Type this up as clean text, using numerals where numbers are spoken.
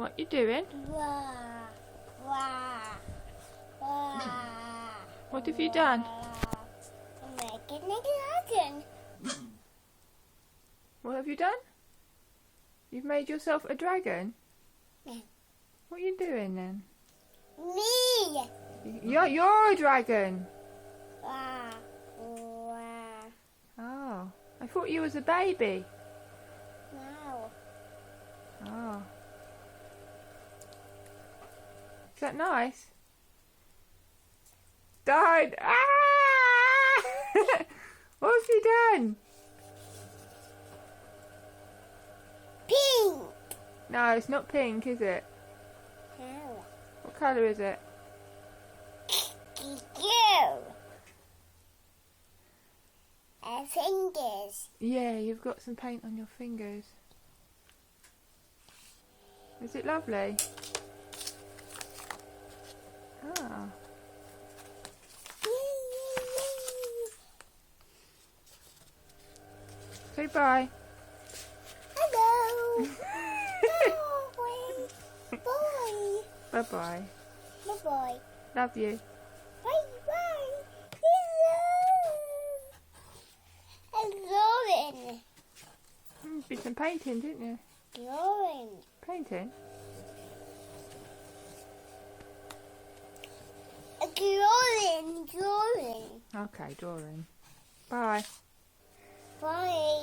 What you doing? Wah, wah, wah. What have you done? I'm making a dragon. What have you done? You've made yourself a dragon? Yeah. What are you doing then? Me. You're a dragon. Wah, wah. Oh, I thought you was a baby. No. Oh. Is that nice? Died. Ah! What have you done? Pink. No, it's not pink, is it? No. What colour is it? You. Fingers. Yeah, you've got some paint on your fingers. Is it lovely? Ah. Say bye. Hello. Boy. Bye bye. Boy. Boy. Love you. Bye bye. Hello. Lauren. Did some painting, didn't you? Lauren. Painting? Lauren. Okay, drawing. Bye. Bye.